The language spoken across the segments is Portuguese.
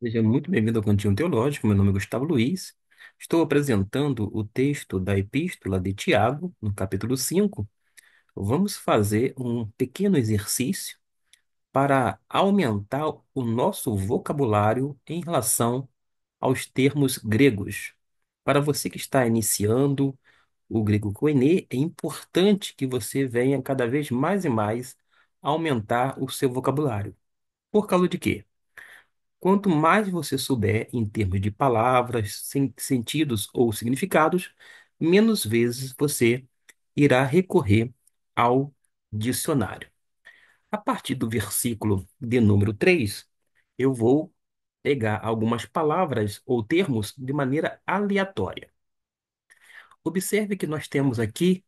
Seja muito bem-vindo ao Cantinho Teológico. Meu nome é Gustavo Luiz. Estou apresentando o texto da Epístola de Tiago, no capítulo 5. Vamos fazer um pequeno exercício para aumentar o nosso vocabulário em relação aos termos gregos. Para você que está iniciando o grego koiné, é importante que você venha cada vez mais e mais aumentar o seu vocabulário. Por causa de quê? Quanto mais você souber em termos de palavras, sentidos ou significados, menos vezes você irá recorrer ao dicionário. A partir do versículo de número 3, eu vou pegar algumas palavras ou termos de maneira aleatória. Observe que nós temos aqui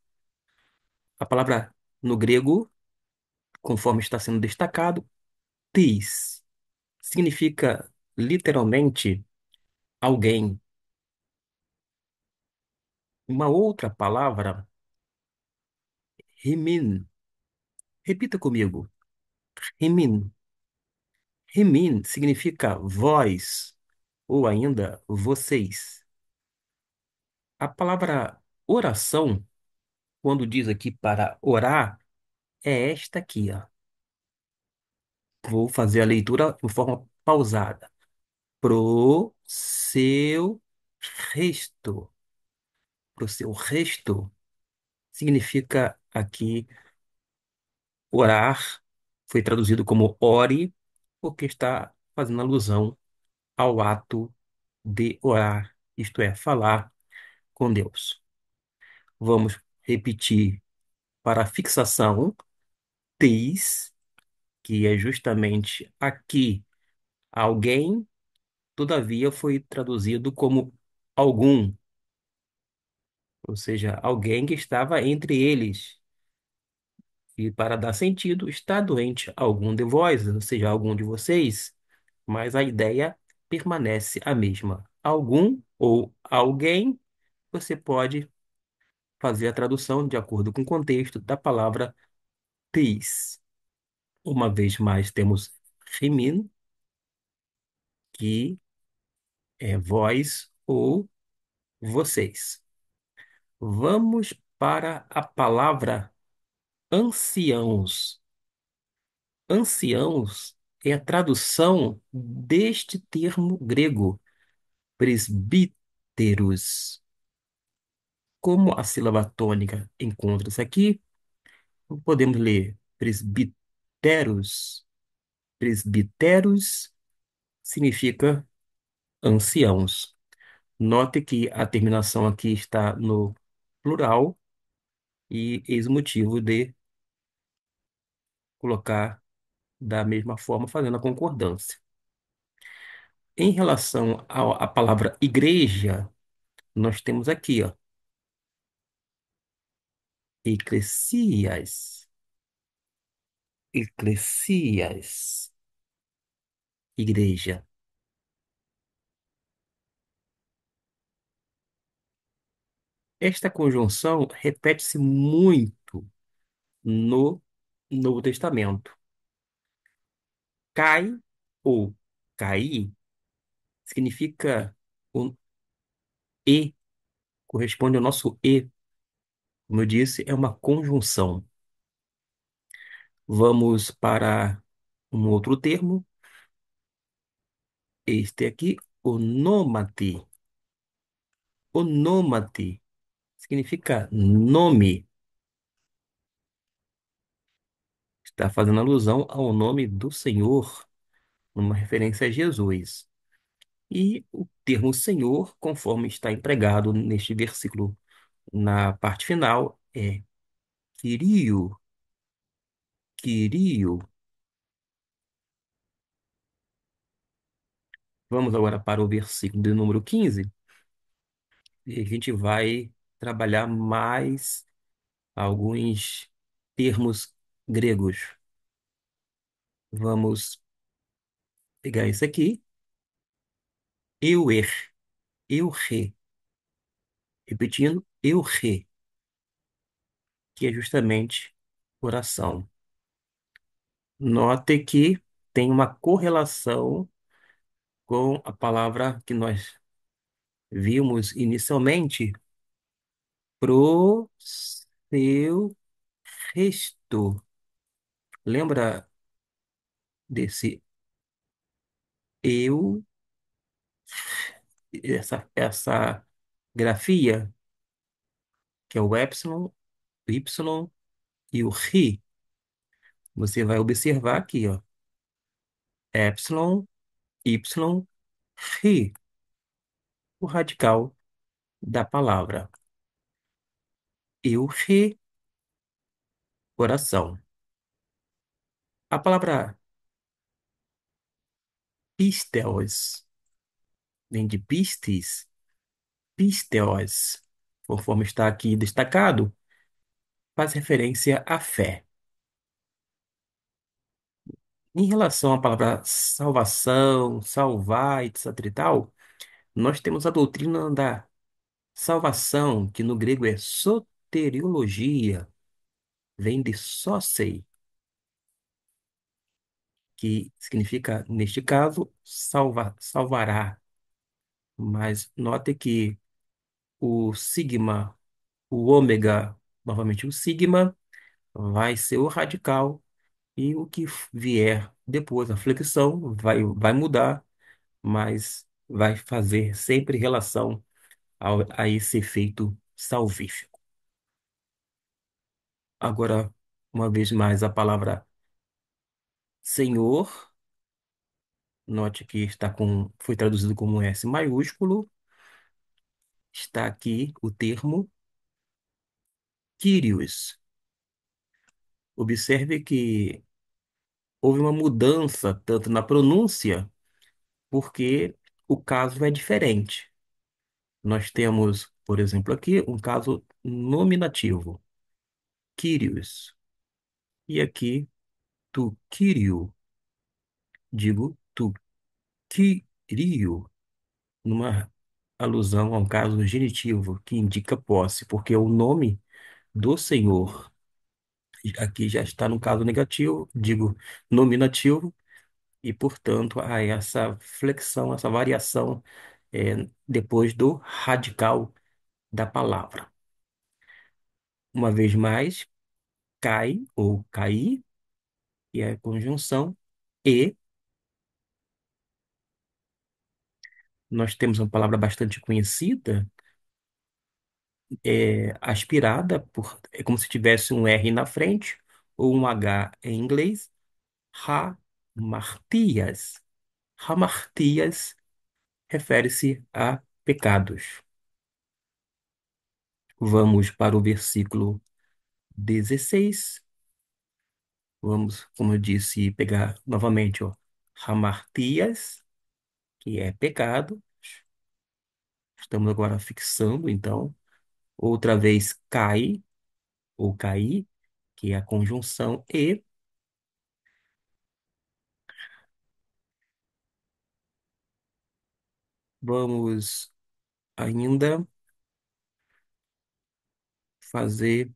a palavra no grego, conforme está sendo destacado, tis. Significa literalmente alguém. Uma outra palavra, Rimin. Repita comigo. Rimin. Rimin significa vós ou ainda vocês. A palavra oração, quando diz aqui para orar, é esta aqui, ó. Vou fazer a leitura de forma pausada. Pro seu resto. Pro seu resto significa aqui orar. Foi traduzido como ore, porque está fazendo alusão ao ato de orar, isto é, falar com Deus. Vamos repetir para a fixação, teis, que é justamente aqui alguém, todavia foi traduzido como algum, ou seja, alguém que estava entre eles. E para dar sentido, está doente algum de vós, ou seja, algum de vocês, mas a ideia permanece a mesma. Algum ou alguém, você pode fazer a tradução de acordo com o contexto da palavra tis. Uma vez mais, temos femin, que é vós ou vocês. Vamos para a palavra anciãos. Anciãos é a tradução deste termo grego, presbíteros. Como a sílaba tônica encontra-se aqui, podemos ler presbíteros. Presbíteros significa anciãos. Note que a terminação aqui está no plural e eis o motivo de colocar da mesma forma, fazendo a concordância. Em relação à palavra igreja, nós temos aqui, ó, eclesias, eclesias, igreja. Esta conjunção repete-se muito no Novo Testamento. Cai ou cair significa o e, corresponde ao nosso e. Como eu disse, é uma conjunção. Vamos para um outro termo, este aqui, onômate. Onômate significa nome, está fazendo alusão ao nome do Senhor, uma referência a Jesus. E o termo Senhor, conforme está empregado neste versículo na parte final, é Kyrio, Kyrio. Vamos agora para o versículo de número 15 e a gente vai trabalhar mais alguns termos gregos. Vamos pegar esse aqui, euer, euche, repetindo, euche, que é justamente oração. Note que tem uma correlação com a palavra que nós vimos inicialmente, pro seu resto. Lembra desse eu, essa grafia, que é o epsilon, o y e o ρ? Você vai observar aqui, ó, epsilon, y, ρ, o radical da palavra. Eu, re, coração. A palavra pistéos vem de pistes, pistéos, conforme está aqui destacado, faz referência à fé. Em relação à palavra salvação, salvar, etc e tal, nós temos a doutrina da salvação, que no grego é soteriologia, vem de sócei, que significa, neste caso, salvará. Mas note que o sigma, o ômega, novamente o sigma, vai ser o radical e o que vier depois, a flexão, vai mudar, mas vai fazer sempre relação a esse efeito salvífico. Agora, uma vez mais, a palavra Senhor, note que foi traduzido como S maiúsculo, está aqui o termo Kyrios. Observe que houve uma mudança tanto na pronúncia, porque o caso é diferente. Nós temos, por exemplo, aqui um caso nominativo, Kyrios, e aqui tu Kyrio, digo tu Kyrio, numa alusão a um caso genitivo que indica posse, porque o nome do Senhor aqui já está no caso negativo, digo nominativo, e, portanto, há essa flexão, essa variação depois do radical da palavra. Uma vez mais, cai ou cair, e é a conjunção e. Nós temos uma palavra bastante conhecida, aspirada, é como se tivesse um R na frente ou um H em inglês, hamartias. Hamartias refere-se a pecados. Vamos para o versículo 16. Vamos, como eu disse, pegar novamente, ó, hamartias, que é pecado. Estamos agora fixando, então, outra vez cai ou cair, que é a conjunção e. Vamos ainda fazer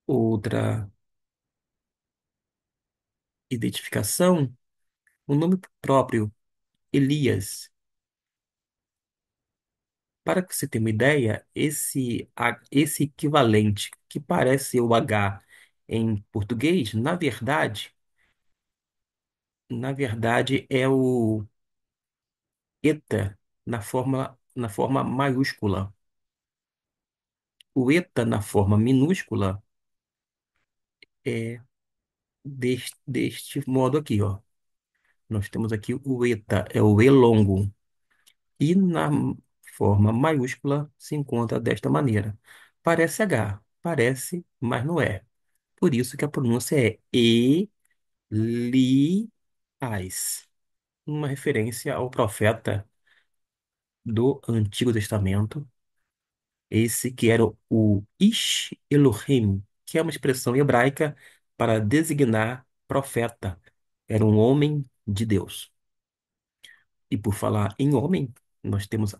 outra identificação. O nome próprio, Elias. Para que você tenha uma ideia, esse equivalente que parece o H em português, na verdade é o eta na forma maiúscula. O eta na forma minúscula é deste modo aqui, ó. Nós temos aqui o eta, é o E longo. E na forma maiúscula se encontra desta maneira. Parece H, parece, mas não é. Por isso que a pronúncia é Elias, uma referência ao profeta do Antigo Testamento, esse que era o Ish Elohim, que é uma expressão hebraica para designar profeta. Era um homem de Deus. E por falar em homem, nós temos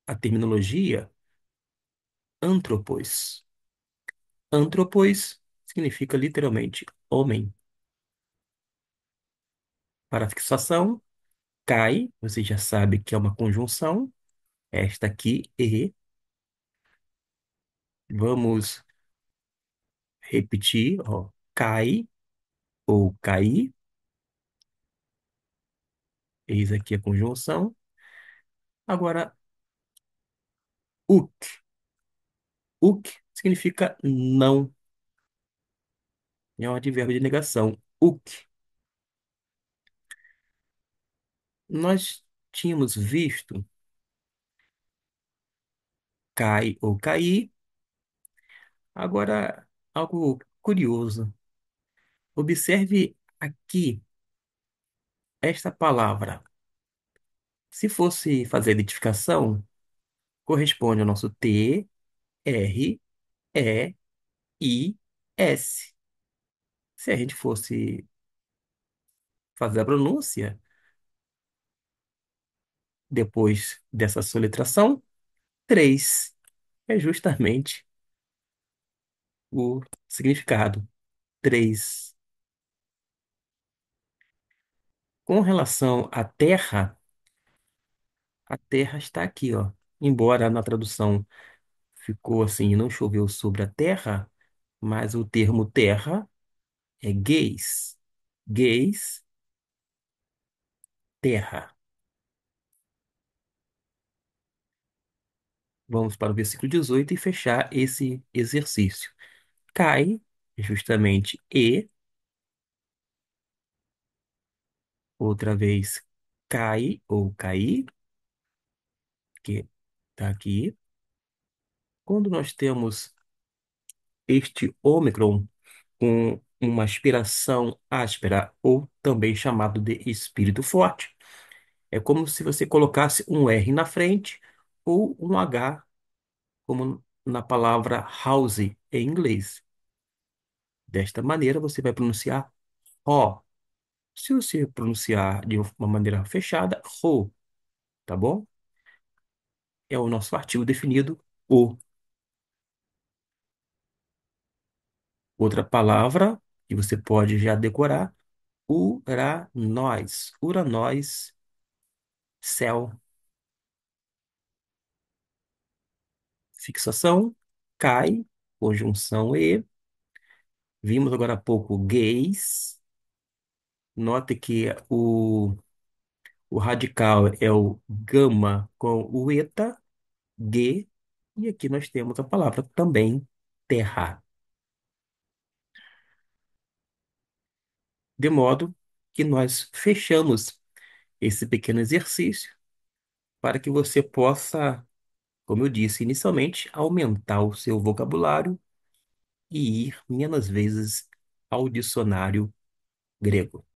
a terminologia antropos. Antropos significa literalmente homem. Para a fixação, cai, você já sabe que é uma conjunção. Esta aqui, e. Vamos repetir, ó. Cai ou cair. Eis aqui a conjunção. Agora, uk. Uk significa não. É um advérbio de negação. Uk. Nós tínhamos visto cai ou cair. Agora, algo curioso. Observe aqui esta palavra. Se fosse fazer a identificação, corresponde ao nosso T, R, E, I, S. Se a gente fosse fazer a pronúncia, depois dessa soletração, 3 é justamente o significado. 3. Com relação à terra, a terra está aqui, ó. Embora na tradução ficou assim, não choveu sobre a terra, mas o termo terra é geis. Geis, terra. Vamos para o versículo 18 e fechar esse exercício. Cai, justamente, e, outra vez, cai ou cair, que está aqui. Quando nós temos este ômicron com uma aspiração áspera, ou também chamado de espírito forte, é como se você colocasse um R na frente ou um H, como na palavra house em inglês. Desta maneira, você vai pronunciar O. Se você pronunciar de uma maneira fechada, ro, tá bom? É o nosso artigo definido, o. Outra palavra que você pode já decorar, uranós. Uranós, céu. Fixação, cai, conjunção e. Vimos agora há pouco gays. Note que o radical é o gama com o eta, G, e aqui nós temos a palavra também terra. De modo que nós fechamos esse pequeno exercício para que você possa, como eu disse inicialmente, aumentar o seu vocabulário e ir menos vezes ao dicionário grego.